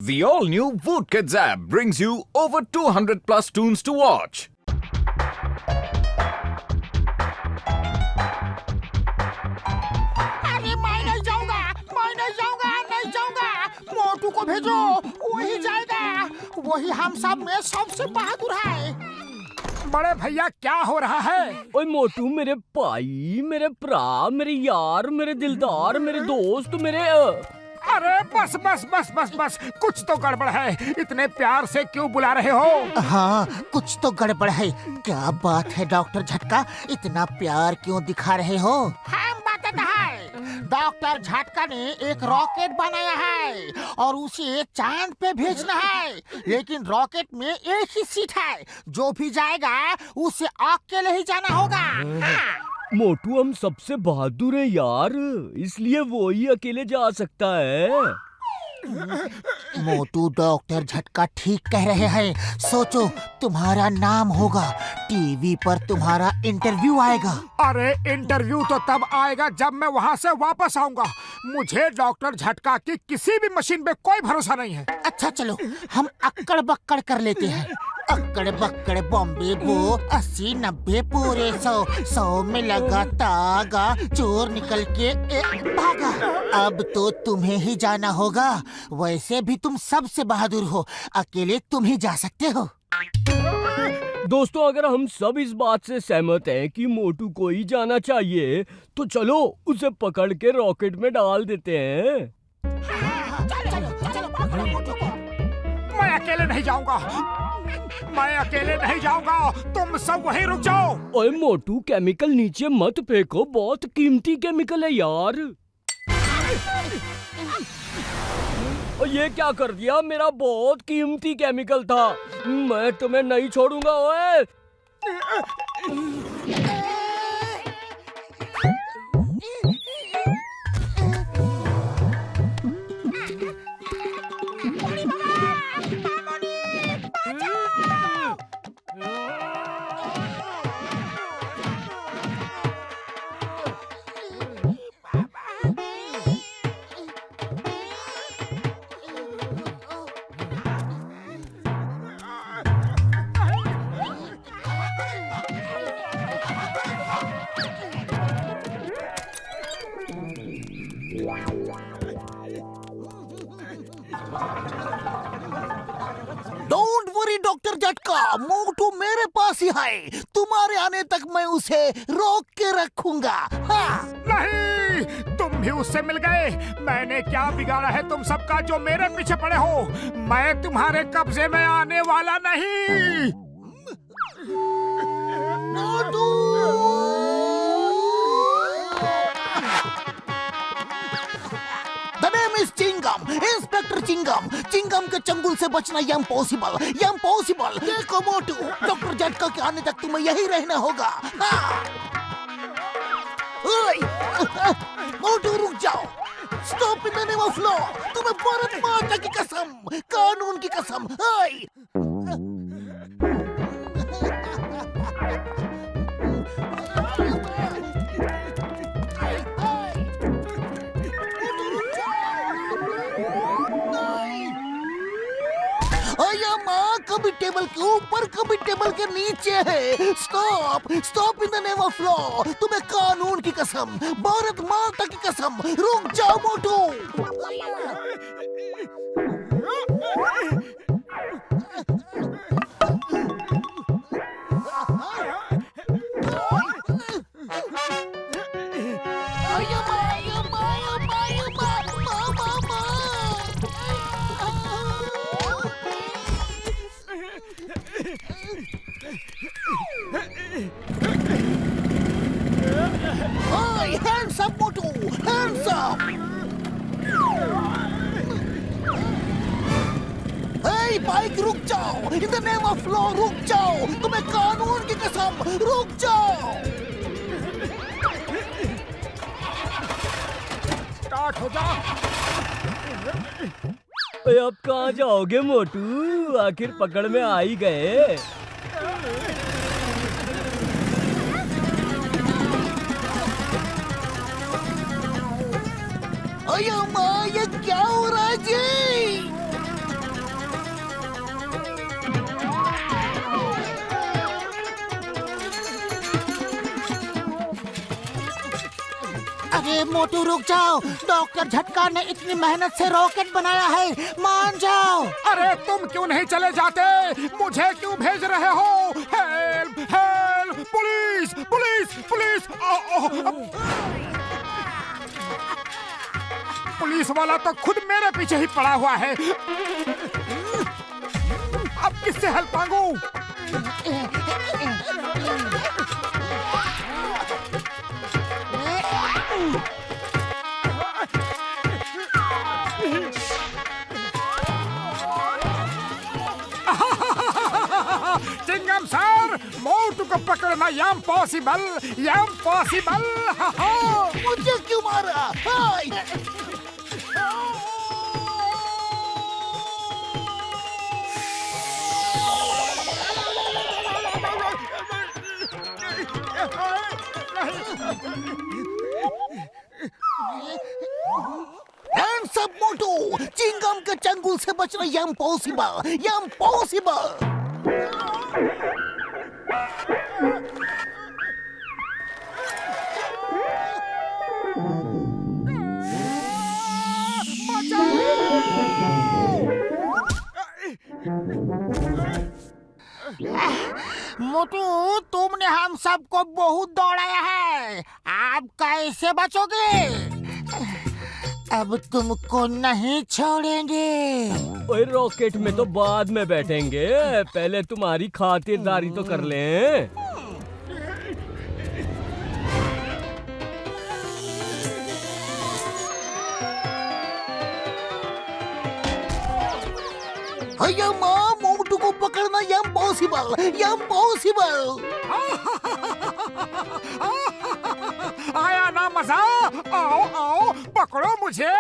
The all-new Voot Kids app brings you over 200 plus tunes to watch. अरे मैं नहीं जाऊंगा, नहीं जाऊंगा। मोटू को भेजो, वही जाएगा। वही हम सब में सबसे बहादुर है। बड़े भैया क्या हो रहा है? ओए मोटू, मेरे भाई, मेरे भरा, मेरे यार, मेरे दिलदार, मेरे दोस्त, मेरे अरे बस, कुछ तो गड़बड़ है। इतने प्यार से क्यों बुला रहे हो? हाँ, कुछ तो गड़बड़ है। क्या बात है डॉक्टर झटका, इतना प्यार क्यों दिखा रहे हो? हम बताते हैं। डॉक्टर झटका ने एक रॉकेट बनाया है और उसे चांद पे भेजना है। लेकिन रॉकेट में एक ही सीट है। जो भी जाएगा उसे अकेले ही जाना होगा। हाँ। मोटू, हम सबसे बहादुर है यार, इसलिए वो ही अकेले जा सकता है। मोटू, डॉक्टर झटका ठीक कह रहे हैं। सोचो, तुम्हारा नाम होगा, टीवी पर तुम्हारा इंटरव्यू आएगा। अरे इंटरव्यू तो तब आएगा जब मैं वहाँ से वापस आऊंगा। मुझे डॉक्टर झटका की किसी भी मशीन पे कोई भरोसा नहीं है। अच्छा चलो, हम अक्कड़ बक्कड़ कर लेते हैं। अक्कड़ बक्कड़ बॉम्बे वो 80 90 पूरे 100 में लगा तागा, चोर निकल के भागा। अब तो तुम्हें ही जाना होगा। वैसे भी तुम सबसे बहादुर हो, अकेले तुम ही जा सकते हो। दोस्तों, अगर हम सब इस बात से सहमत हैं कि मोटू को ही जाना चाहिए, तो चलो उसे पकड़ के रॉकेट में डाल देते हैं। चलो, मैं अकेले नहीं जाऊंगा। तुम सब वहीं रुक जाओ। ओए मोटू, केमिकल नीचे मत फेंको, बहुत कीमती केमिकल है यार। और ये क्या कर दिया? मेरा बहुत कीमती केमिकल था। मैं तुम्हें नहीं छोड़ूंगा। ओए डोंट वरी डॉक्टर झटका, मोटू मेरे पास ही है। तुम्हारे आने तक मैं उसे रोक के रखूंगा। हाँ। नहीं, तुम भी उससे मिल गए। मैंने क्या बिगाड़ा है तुम सबका जो मेरे पीछे पड़े हो? मैं तुम्हारे कब्जे में आने वाला नहीं। Motu! The name is Chingum, inspector Chingum. Chingum के चंगुल से बचना इम्पॉसिबल। देखो मोटू, डॉक्टर झटका के आने तक तुम्हें यही रहना होगा। हाँ। मोटू रुक जाओ। Stop in the name of law. तुम्हें भारत माता की कसम, कानून की कसम। कभी टेबल के ऊपर, कभी टेबल के नीचे है। Stop in the name of law. तुम्हें कानून की कसम, भारत माता की कसम। रुक जाओ मोटू। Hands up, Motu! Hands up! Hey, bike रुक जाओ! In the name of law, रुक जाओ! तुम्हें कानून की कसम, रुक जाओ! स्टार्ट हो जा। अब कहाँ जाओगे मोटू? आखिर पकड़ में आ ही गए। ये क्या हो रहा है जी? मोटू रुक जाओ, डॉक्टर झटका ने इतनी मेहनत से रॉकेट बनाया है, मान जाओ। अरे तुम क्यों नहीं चले जाते? मुझे क्यों भेज रहे हो? Help help, police police police! Police वाला तो खुद मेरे पीछे ही पड़ा हुआ है। अब किससे हेल्प मांगू? चिंगम सर, मोटू को पकड़ना इम्पॉसिबल, इम्पॉसिबल। मुझे क्यों मारा? सब मोटू, चिंगम के चंगुल से बचना इम्पॉसिबल, इम्पॉसिबल। मोटू, तुमने हम सबको बहुत दौड़ाया है, आप कैसे बचोगे? अब तुमको नहीं छोड़ेंगे। ओए रॉकेट में तो बाद में बैठेंगे, पहले तुम्हारी खातिरदारी तो कर लें। भैया माँ, मोटू को पकड़ना इम्पॉसिबल, इम्पॉसिबल। आया ना मजा? आओ आओ, पकड़ो मुझे।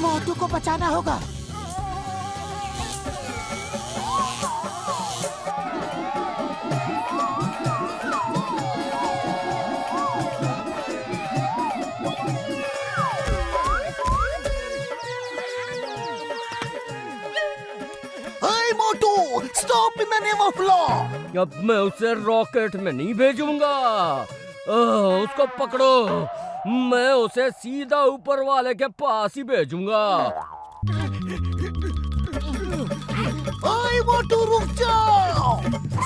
मोटू को बचाना होगा। Stop in the name of law! अब मैं उसे रॉकेट में नहीं भेजूंगा। उसको पकड़ो, मैं उसे सीधा ऊपर वाले के पास ही भेजूंगा। ओए मोटू, रुक जाओ!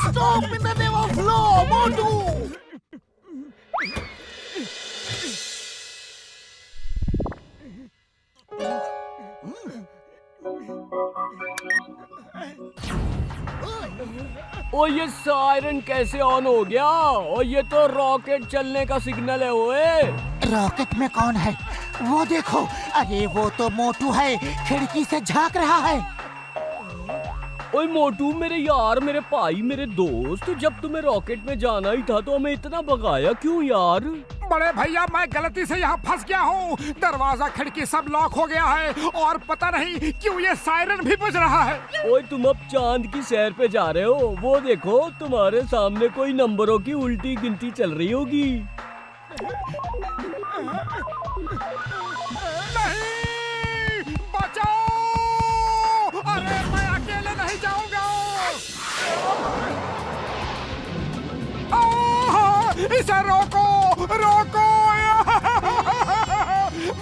Stop in the name of law, मोटू! ओ ये सायरन कैसे ऑन हो गया? और ये तो रॉकेट चलने का सिग्नल है। ओए रॉकेट में कौन है? वो देखो, अरे वो तो मोटू है, खिड़की से झांक रहा है। ओए मोटू, मेरे यार, मेरे भाई, मेरे दोस्त, जब तुम्हें रॉकेट में जाना ही था तो हमें इतना भगाया क्यों यार? बड़े भैया, मैं गलती से यहाँ फंस गया हूँ। दरवाजा खिड़की सब लॉक हो गया है और पता नहीं क्यों ये सायरन भी बज रहा है। ओए तुम अब चांद की सैर पे जा रहे हो, वो देखो तुम्हारे सामने कोई नंबरों की उल्टी गिनती चल रही होगी। नहीं, बचाओ! अरे मैं अकेले नहीं जाऊंगा। इसे रोको, रोको!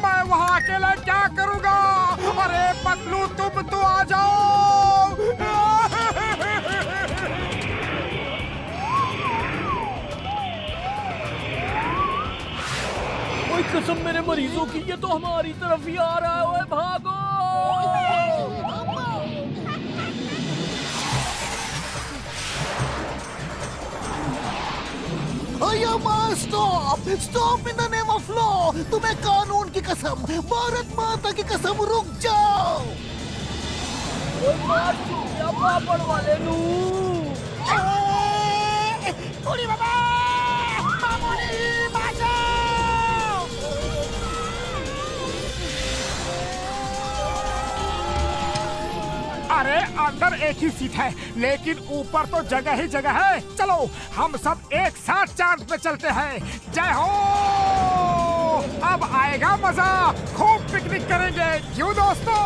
मैं वहाँ अकेला क्या करूँगा? अरे पतलू, तुम तो आ जाओ। ओए कसम मेरे मरीजों की, ये तो हमारी तरफ ही आ रहा है। ओए भागो! Stop! Stop in the name of law! तुम्हें कानून की कसम, भारत माता की कसम, रुक जाओ! पापड़ वाले नू! उड़ी बाबा! मामूली बचाओ! अरे अंदर एक ही सीट है, लेकिन ऊपर तो जगह ही जगह है। चलो हम सब एक साथ चांद पे चलते हैं। जय हो! अब आएगा मजा, खूब पिकनिक करेंगे, क्यों दोस्तों?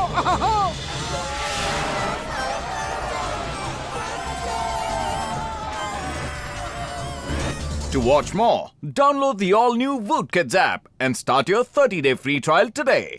To watch more, download the all-new Voot Kids app and start your 30-day free trial today.